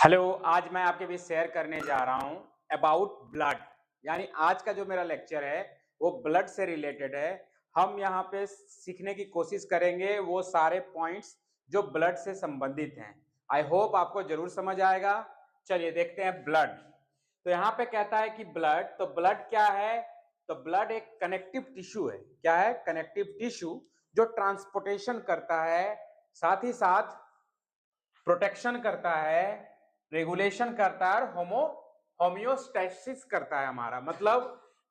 Hello, आज मैं आपके बीच शेयर करने जा रहा हूँ अबाउट ब्लड। यानी आज का जो मेरा लेक्चर है वो ब्लड से रिलेटेड है। हम यहाँ पे सीखने की कोशिश करेंगे वो सारे पॉइंट्स जो ब्लड से संबंधित हैं। आई होप आपको जरूर समझ आएगा। चलिए देखते हैं ब्लड। तो यहाँ पे कहता है कि ब्लड, तो ब्लड क्या है? तो ब्लड एक कनेक्टिव टिश्यू है। क्या है? कनेक्टिव टिश्यू जो ट्रांसपोर्टेशन करता है, साथ ही साथ प्रोटेक्शन करता है, रेगुलेशन करता है और होमियोस्टेसिस करता है। हमारा मतलब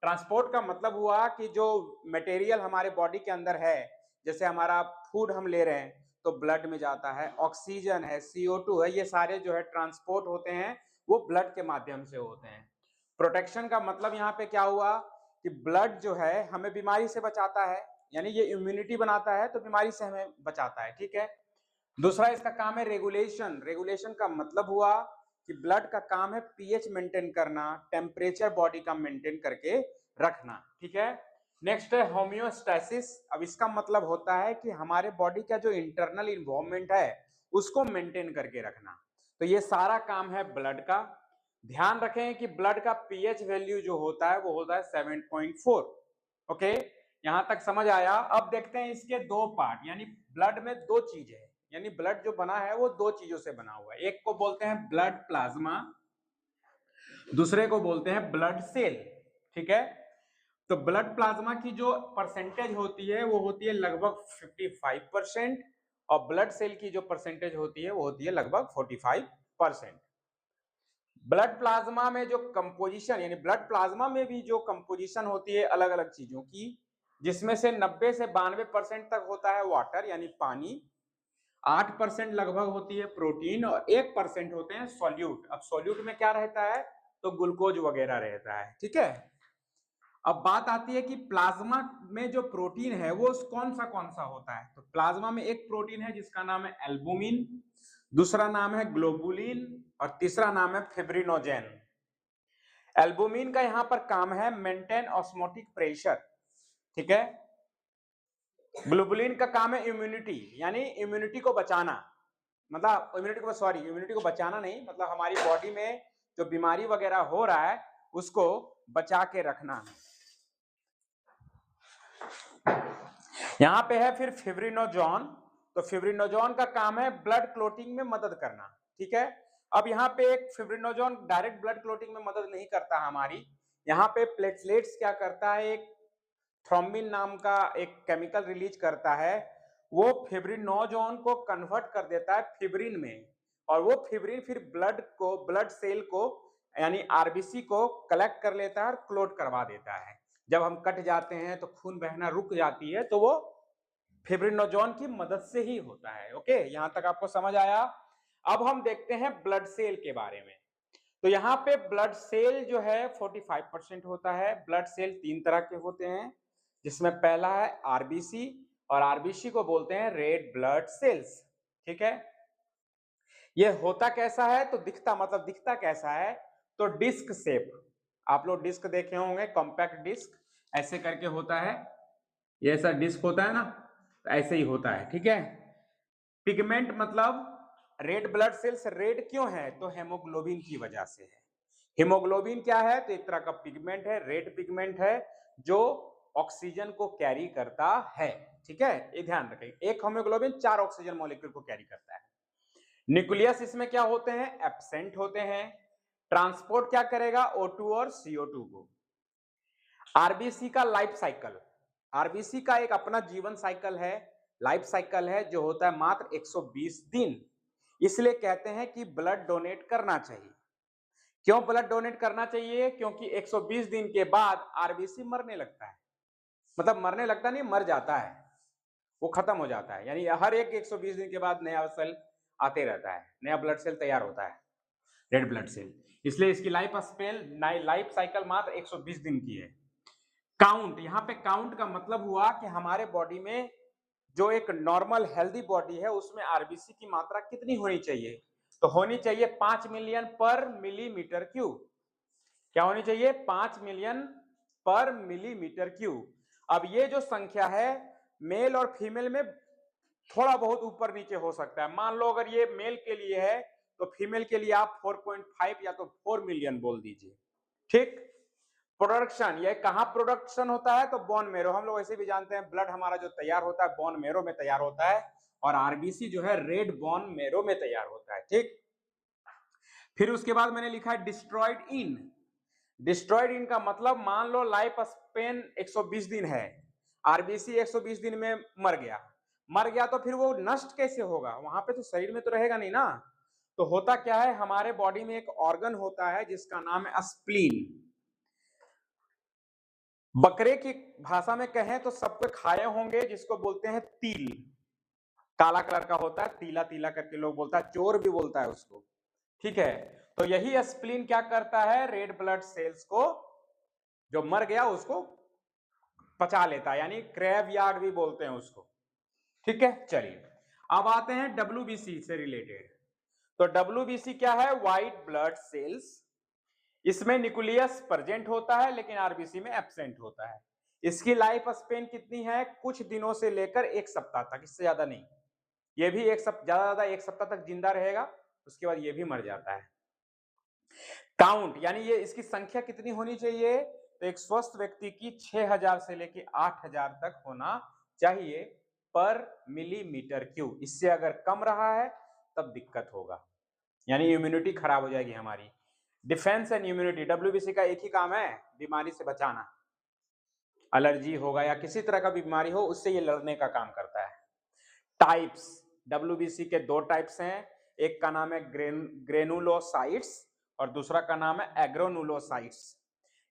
ट्रांसपोर्ट का मतलब हुआ कि जो मटेरियल हमारे बॉडी के अंदर है, जैसे हमारा फूड हम ले रहे हैं तो ब्लड में जाता है, ऑक्सीजन है, CO2 है, ये सारे जो है ट्रांसपोर्ट होते हैं वो ब्लड के माध्यम से होते हैं। प्रोटेक्शन का मतलब यहाँ पे क्या हुआ कि ब्लड जो है हमें बीमारी से बचाता है, यानी ये इम्यूनिटी बनाता है तो बीमारी से हमें बचाता है। ठीक है। दूसरा इसका काम है रेगुलेशन। रेगुलेशन का मतलब हुआ कि ब्लड का काम है पीएच मेंटेन करना, टेम्परेचर बॉडी का मेंटेन करके रखना। ठीक है। नेक्स्ट है होमियोस्टेसिस। अब इसका मतलब होता है कि हमारे बॉडी का जो इंटरनल इन्वायरमेंट है उसको मेंटेन करके रखना। तो ये सारा काम है ब्लड का। ध्यान रखें कि ब्लड का पीएच वैल्यू जो होता है वो होता है 7.4। ओके, यहां तक समझ आया। अब देखते हैं इसके दो पार्ट, यानी ब्लड में दो चीजें हैं, यानी ब्लड जो बना है वो दो चीजों से बना हुआ है। एक को बोलते हैं ब्लड प्लाज्मा, दूसरे को बोलते हैं ब्लड सेल। ठीक है। तो ब्लड प्लाज्मा की जो परसेंटेज होती है वो होती है लगभग 55% और ब्लड सेल की जो परसेंटेज होती है वो होती है लगभग 45%। ब्लड प्लाज्मा में जो कंपोजिशन, यानी ब्लड प्लाज्मा में भी जो कंपोजिशन होती है अलग अलग चीजों की, जिसमें से 90 से 92% तक होता है वाटर यानी पानी, 8% लगभग होती है प्रोटीन और 1% होते हैं सॉल्यूट। अब सॉल्यूट में क्या रहता है? तो ग्लूकोज वगैरह रहता है। ठीक है। अब बात आती है कि प्लाज्मा में जो प्रोटीन है वो कौन सा होता है? तो प्लाज्मा में एक प्रोटीन है जिसका नाम है एल्बुमिन, दूसरा नाम है ग्लोबुलिन और तीसरा नाम है फिब्रिनोजेन। एल्बुमिन का यहां पर काम है मेंटेन ऑस्मोटिक प्रेशर। ठीक है। ग्लोबुलिन का काम है इम्यूनिटी, यानी इम्यूनिटी को बचाना, मतलब इम्यूनिटी को बचाना नहीं, मतलब हमारी बॉडी में जो बीमारी वगैरह हो रहा है उसको बचा के रखना। यहां पे है फिर फिब्रिनोजॉन। तो फिब्रिनोजॉन का काम है ब्लड क्लोटिंग में मदद करना। ठीक है। अब यहाँ पे एक फिब्रिनोजॉन डायरेक्ट ब्लड क्लोटिंग में मदद नहीं करता हमारी। यहाँ पे प्लेटलेट्स क्या करता है, एक थ्रोम्बिन नाम का एक केमिकल रिलीज करता है, वो फिब्रिनोजॉन को कन्वर्ट कर देता है फिब्रिन में, और वो फिब्रिन फिर ब्लड सेल को यानी आरबीसी को कलेक्ट कर लेता है और क्लोट करवा देता है। जब हम कट जाते हैं तो खून बहना रुक जाती है, तो वो फिब्रिनोजॉन की मदद से ही होता है। ओके, यहां तक आपको समझ आया। अब हम देखते हैं ब्लड सेल के बारे में। तो यहाँ पे ब्लड सेल जो है 45% होता है। ब्लड सेल तीन तरह के होते हैं, जिसमें पहला है आरबीसी, और आरबीसी को बोलते हैं रेड ब्लड सेल्स। ठीक है। ये होता कैसा है? तो दिखता कैसा है? तो डिस्क शेप। आप लोग डिस्क देखे होंगे, कॉम्पैक्ट डिस्क ऐसे करके होता है, ये ऐसा डिस्क होता है ना, तो ऐसे ही होता है। ठीक है। पिगमेंट मतलब रेड ब्लड सेल्स रेड क्यों है? तो हेमोग्लोबिन की वजह से है। हीमोग्लोबिन क्या है? तो एक तरह का पिगमेंट है, रेड पिगमेंट है जो ऑक्सीजन को कैरी करता है। ठीक है, ये ध्यान रखें। एक हीमोग्लोबिन 4 ऑक्सीजन मॉलिक्यूल को कैरी करता है। न्यूक्लियस इसमें क्या होते हैं? एब्सेंट होते हैं। ट्रांसपोर्ट क्या करेगा? O2 और CO2 को। आरबीसी का लाइफ साइकिल, आरबीसी का एक अपना जीवन साइकिल है, लाइफ साइकिल है, जो होता है मात्र 120 दिन। इसलिए कहते हैं कि ब्लड डोनेट करना चाहिए। क्यों ब्लड डोनेट करना चाहिए? क्योंकि 120 दिन के बाद आरबीसी मरने लगता है, मतलब मरने लगता नहीं, मर जाता है, वो खत्म हो जाता है। यानी हर एक 120 दिन के बाद नया सेल आते रहता है, नया ब्लड सेल तैयार होता है, रेड ब्लड सेल। इसलिए इसकी लाइफ साइकिल मात्र 120 दिन की है। काउंट, यहाँ पे काउंट का मतलब हुआ कि हमारे बॉडी में जो एक नॉर्मल हेल्दी बॉडी है उसमें आरबीसी की मात्रा कितनी होनी चाहिए? तो होनी चाहिए 5 मिलियन पर मिलीमीटर क्यूब। क्या होनी चाहिए? 5 मिलियन पर मिलीमीटर क्यूब। अब ये जो संख्या है मेल और फीमेल में थोड़ा बहुत ऊपर नीचे हो सकता है। मान लो अगर ये मेल के लिए है तो फीमेल के लिए आप 4.5 या तो 4 मिलियन बोल दीजिए। ठीक। प्रोडक्शन, ये कहाँ प्रोडक्शन होता है? तो बोन मेरो। हम लोग ऐसे भी जानते हैं ब्लड हमारा जो तैयार होता है बोन मेरो में तैयार होता है, और आरबीसी जो है रेड बोन मेरो में तैयार होता है। ठीक। फिर उसके बाद मैंने लिखा है डिस्ट्रॉयड इन। डिस्ट्रॉयड इन का मतलब मान लो लाइफ स्पेन 120 दिन है, आरबीसी 120 दिन में मर गया तो फिर वो नष्ट कैसे होगा? वहां पे तो शरीर में तो रहेगा नहीं ना। तो होता क्या है, हमारे बॉडी में एक ऑर्गन होता है जिसका नाम है स्प्लीन। बकरे की भाषा में कहें तो सबको खाए होंगे, जिसको बोलते हैं तिल। काला कलर का होता है, तीला तीला करके लोग बोलता है, चोर भी बोलता है उसको। ठीक है। तो यही स्प्लीन क्या करता है, रेड ब्लड सेल्स को जो मर गया उसको पचा लेता है, यानी क्रैब यार्ड भी बोलते हैं उसको। ठीक है। चलिए अब आते हैं डब्ल्यूबीसी से रिलेटेड। तो डब्ल्यूबीसी क्या है? White blood cells. इसमें न्यूक्लियस प्रेजेंट होता है लेकिन आरबीसी में एब्सेंट होता है। इसकी लाइफ स्पेन कितनी है? कुछ दिनों से लेकर 1 सप्ताह तक, इससे ज्यादा नहीं। ये भी ज्यादा 1 सप्ताह तक जिंदा रहेगा, उसके बाद ये भी मर जाता है। काउंट यानी ये इसकी संख्या कितनी होनी चाहिए? तो एक स्वस्थ व्यक्ति की 6000 से लेकर 8000 तक होना चाहिए पर मिलीमीटर क्यूब। इससे अगर कम रहा है तब दिक्कत होगा, यानी इम्यूनिटी खराब हो जाएगी हमारी। डिफेंस एंड इम्यूनिटी, डब्ल्यूबीसी का एक ही काम है, बीमारी से बचाना। एलर्जी होगा या किसी तरह का बीमारी हो, उससे ये लड़ने का काम करता है। टाइप्स, डब्ल्यूबीसी के 2 टाइप्स हैं, एक का नाम है ग्रेनुलोसाइट्स और दूसरा का नाम है एग्रोनुलोसाइट्स।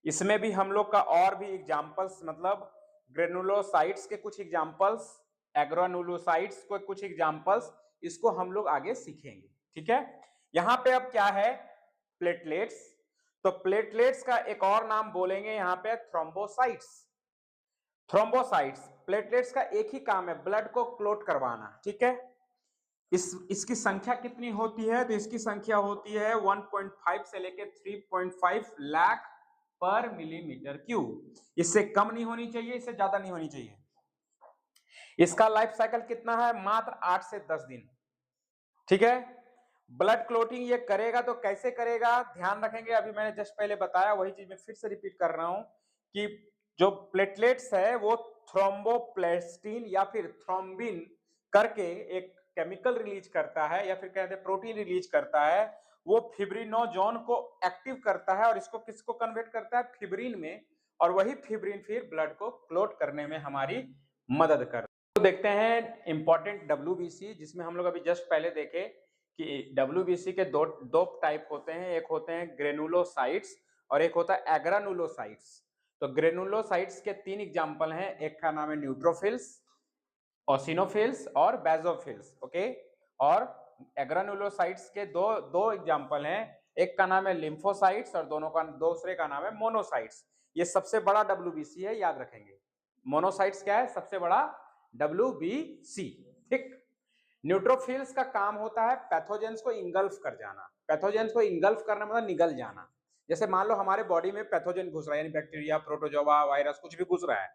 इसमें भी हम लोग का और भी एग्जांपल्स, मतलब ग्रेनुलोसाइट्स के कुछ एग्जांपल्स, एग्रोनुलोसाइट्स को कुछ एग्जांपल्स, इसको हम लोग आगे सीखेंगे। ठीक है। यहां पे अब क्या है, प्लेटलेट्स। तो प्लेटलेट्स का एक और नाम बोलेंगे यहां पे थ्रोम्बोसाइट्स। थ्रोम्बोसाइट्स, प्लेटलेट्स का एक ही काम है, ब्लड को क्लोट करवाना। ठीक है। इसकी संख्या कितनी होती है? तो इसकी संख्या होती है 1.5 से लेकर 3.5 लाख पर मिलीमीटर क्यूब। इससे कम नहीं होनी चाहिए, इससे ज्यादा नहीं होनी चाहिए। इसका लाइफ साइकिल कितना है? मात्र 8 से 10 दिन। ठीक है। ब्लड क्लोटिंग ये करेगा तो कैसे करेगा, ध्यान रखेंगे। अभी मैंने जस्ट पहले बताया वही चीज मैं फिर से रिपीट कर रहा हूं कि जो प्लेटलेट्स है वो थ्रोम्बोप्लास्टिन या फिर थ्रोम्बिन करके एक केमिकल रिलीज करता है, या फिर कहते हैं प्रोटीन रिलीज करता है। वो फिब्रिनोजोन को एक्टिव करता है और इसको किसको कन्वर्ट करता है? फिब्रिन में। और वही फिब्रिन फिर ब्लड को क्लोट करने में हमारी मदद करता है। तो देखते हैं इंपॉर्टेंट डब्ल्यूबीसी, जिसमें हम लोग अभी जस्ट पहले देखे कि डब्ल्यूबीसी के दो टाइप होते हैं, एक होते हैं ग्रेनुलोसाइट्स और एक होता है एग्रानुलोसाइट्स। तो ग्रेनुलोसाइट्स के 3 एग्जांपल हैं, एक का नाम है न्यूट्रोफिल्स, ओसिनोफिल्स और बेसोफिल्स। ओके। और एग्रानुलोसाइट्स के दो एग्जांपल हैं, एक का नाम है लिम्फोसाइट्स और दूसरे का नाम है मोनोसाइट्स। ये सबसे बड़ा डब्ल्यूबीसी है, याद रखेंगे। मोनोसाइट्स क्या है? सबसे बड़ा डब्ल्यूबीसी। ठीक। न्यूट्रोफिल्स का काम होता है पैथोजेंस को इंगल्फ कर जाना। पैथोजेंस को इंगल्फ करना मतलब निगल जाना। जैसे मान लो हमारे बॉडी में पैथोजन घुस रहा है, यानी बैक्टीरिया, प्रोटोजोआ, वायरस, कुछ भी घुस रहा है,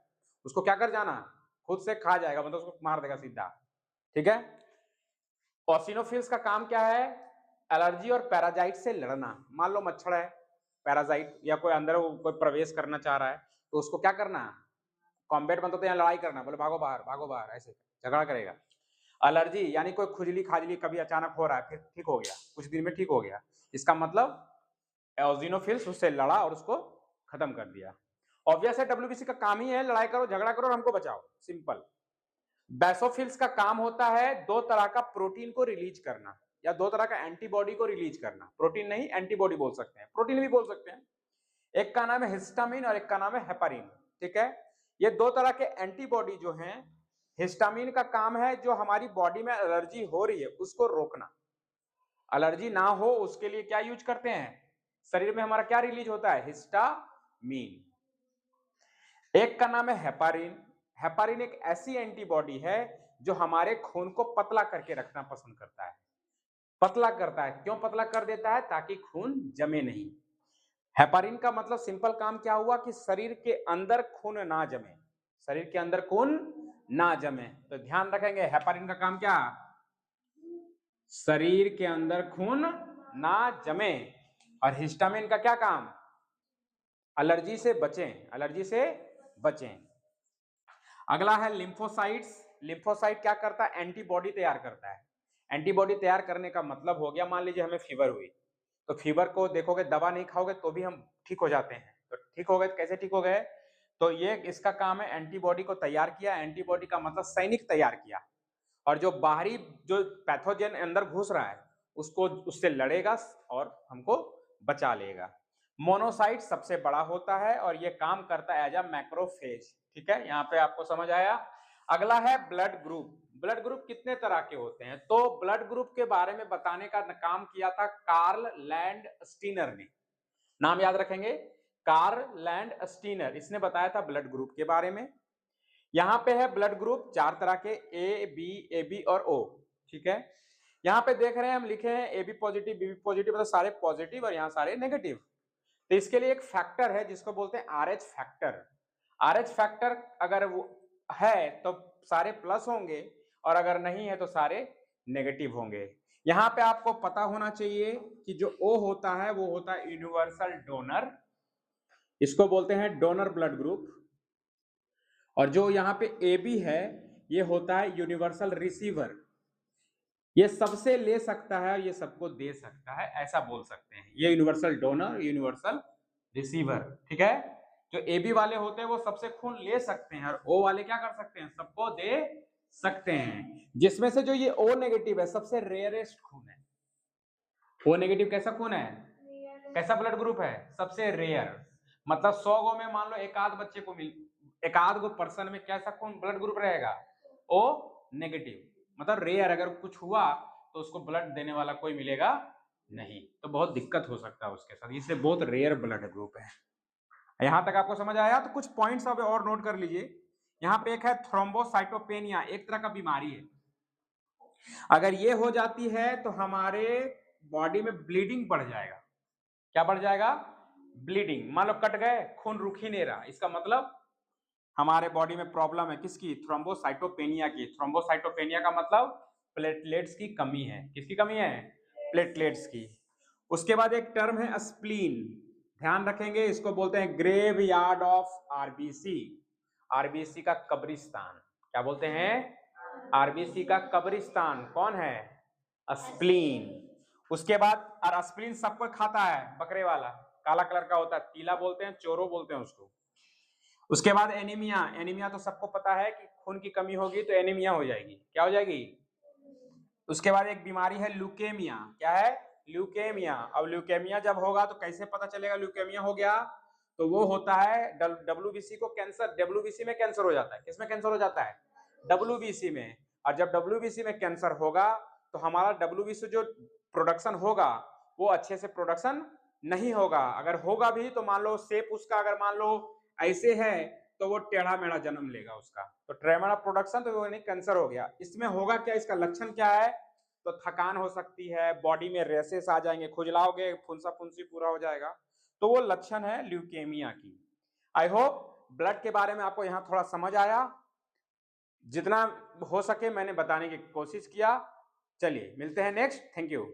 उसको क्या कर जाना? खुद से खा जाएगा, मतलब उसको मार देगा सीधा। ठीक है। ऑसिनोफिल्स का काम क्या है? एलर्जी और पैराजाइट से लड़ना। मान लो मच्छर है, पैराजाइट या कोई अंदर कोई प्रवेश करना चाह रहा है, तो उसको क्या करना? कॉम्बैट बनता तो यहाँ लड़ाई करना, बोले भागो बाहर, ऐसे झगड़ा करेगा। एलर्जी यानी कोई खुजली खाजली कभी अचानक हो रहा है, फिर ठीक हो गया, कुछ दिन में ठीक हो गया, इसका मतलब एओसिनोफिल्स उससे लड़ा और उसको खत्म कर दिया। ऑब्वियस है डब्ल्यूबीसी का काम ही है लड़ाई करो, झगड़ा करो और हमको बचाओ, सिंपल। बेसोफिल्स का काम होता है 2 तरह का प्रोटीन को रिलीज करना या 2 तरह का एंटीबॉडी को रिलीज करना। प्रोटीन नहीं, एंटीबॉडी बोल सकते हैं, प्रोटीन भी बोल सकते हैं। एक का नाम है हिस्टामिन और एक का नाम है हेपारिन। ठीक है। ये 2 तरह के एंटीबॉडी जो हैं, हिस्टामिन का काम है जो हमारी बॉडी में एलर्जी हो रही है उसको रोकना। एलर्जी ना हो उसके लिए क्या यूज करते हैं? शरीर में हमारा क्या रिलीज होता है? हिस्टामिन। एक का नाम है हेपारिन। हेपारिन एक ऐसी एंटीबॉडी है जो हमारे खून को पतला करके रखना पसंद करता है। पतला करता है, क्यों पतला कर देता है? ताकि खून जमे नहीं। हेपारिन का मतलब सिंपल काम क्या हुआ कि शरीर के अंदर खून ना जमे, शरीर के अंदर खून ना जमे। तो ध्यान रखेंगे हेपारिन का काम क्या? शरीर के अंदर खून ना जमे। और हिस्टामिन का क्या काम? एलर्जी से बचें, एलर्जी से बचें। अगला है लिम्फोसाइट्स। लिम्फोसाइट क्या करता है? एंटीबॉडी तैयार करता है। एंटीबॉडी तैयार करने का मतलब हो गया, मान लीजिए हमें फीवर हुई, तो फीवर को देखोगे, दवा नहीं खाओगे तो भी हम ठीक हो जाते हैं। तो ठीक हो गए, कैसे ठीक हो गए? तो ये इसका काम है, एंटीबॉडी को तैयार किया। एंटीबॉडी का मतलब सैनिक तैयार किया, और जो बाहरी जो पैथोजन अंदर घुस रहा है उसको उससे लड़ेगा और हमको बचा लेगा। मोनोसाइट सबसे बड़ा होता है और ये काम करता है एज अ मैक्रोफेज। ठीक है, यहाँ पे आपको समझ आया। अगला है ब्लड ग्रुप। ब्लड ग्रुप कितने तरह के होते हैं? तो ब्लड ग्रुप के बारे में बताने का काम किया था कार्ल लैंड स्टीनर ने। नाम याद रखेंगे, कार्ल लैंड स्टीनर, इसने बताया था ब्लड ग्रुप के बारे में। यहाँ पे है ब्लड ग्रुप 4 तरह के, ए बी और ओ। ठीक है, यहाँ पे देख रहे हैं हम लिखे हैं A B positive, B positive, मतलब सारे पॉजिटिव और यहाँ सारे नेगेटिव। तो इसके लिए एक फैक्टर है जिसको बोलते हैं आरएच फैक्टर। आरएच फैक्टर अगर वो है तो सारे प्लस होंगे, और अगर नहीं है तो सारे नेगेटिव होंगे। यहाँ पे आपको पता होना चाहिए कि जो ओ होता है वो होता है यूनिवर्सल डोनर, इसको बोलते हैं डोनर ब्लड ग्रुप। और जो यहाँ पे ए बी है ये होता है यूनिवर्सल रिसीवर, ये सबसे ले सकता है और ये सबको दे सकता है, ऐसा बोल सकते हैं। ये यूनिवर्सल डोनर, यूनिवर्सल रिसीवर। ठीक है, जो ए बी वाले होते हैं वो सबसे खून ले सकते हैं, और ओ वाले क्या कर सकते हैं? सबको दे सकते हैं। जिसमें से जो ये ओ नेगेटिव है सबसे रेयरेस्ट खून है। ओ नेगेटिव कैसा खून है? कैसा ब्लड ग्रुप है? सबसे रेयर। मतलब 100 गो में मान लो एक आध बच्चे को एक आध गो पर्सन में कैसा खून ब्लड ग्रुप रहेगा? O negative. मतलब रेयर, अगर कुछ हुआ तो उसको ब्लड देने वाला कोई मिलेगा नहीं, तो बहुत दिक्कत हो सकता है उसके साथ, इसलिए बहुत रेयर ब्लड ग्रुप है। यहां तक आपको समझ आया? तो कुछ पॉइंट्स अब और नोट कर लीजिए। यहाँ पे एक है थ्रोम्बोसाइटोपेनिया, एक तरह का बीमारी है। अगर ये हो जाती है तो हमारे बॉडी में ब्लीडिंग बढ़ जाएगा। क्या बढ़ जाएगा? ब्लीडिंग। मान लो कट गए, खून रुक ही नहीं रहा, इसका मतलब हमारे बॉडी में प्रॉब्लम है। किसकी? थ्रोम्बोसाइटोपेनिया की। थ्रोम्बोसाइटोपेनिया का मतलब प्लेटलेट्स की कमी है। किसकी कमी है? प्लेटलेट्स की। उसके बाद एक टर्म है स्प्लीन, ध्यान रखेंगे, इसको बोलते हैं graveyard of RBC. RBC का कब्रिस्तान। क्या बोलते हैं? आरबीसी का कब्रिस्तान कौन है? स्प्लीन। उसके बाद, और स्प्लीन सबको खाता है, बकरे वाला काला कलर का होता है, पीला बोलते हैं, चोरो बोलते हैं उसको। उसके बाद एनीमिया। एनीमिया तो सबको पता है कि खून की कमी होगी तो एनीमिया हो जाएगी। क्या हो जाएगी? उसके बाद एक बीमारी है ल्यूकेमिया। क्या है? ल्यूकेमिया। अब ल्यूकेमिया जब होगा तो कैसे पता चलेगा ल्यूकेमिया हो गया? तो वो होता है डब्ल्यूबीसी को कैंसर, डब्ल्यूबीसी में कैंसर हो जाता है। किसमें कैंसर हो जाता है? डब्ल्यूबीसी में। और जब डब्ल्यूबीसी में कैंसर होगा तो हमारा डब्ल्यूबीसी जो प्रोडक्शन होगा वो अच्छे से प्रोडक्शन नहीं होगा। अगर होगा भी तो मान लो शेप उसका अगर मान लो ऐसे है तो वो टेढ़ा मेढ़ा जन्म लेगा उसका, तो ट्रेमर प्रोडक्शन, तो वो नहीं कैंसर हो गया। इसमें होगा क्या? इसका लक्षण क्या है? तो थकान हो सकती है, बॉडी में रेसेस आ जाएंगे, खुजलाओगे, फुंसा फुंसी पूरा हो जाएगा, तो वो लक्षण है ल्यूकेमिया की। आई होप ब्लड के बारे में आपको यहाँ थोड़ा समझ आया। जितना हो सके मैंने बताने की कोशिश किया। चलिए मिलते हैं नेक्स्ट। Thank you.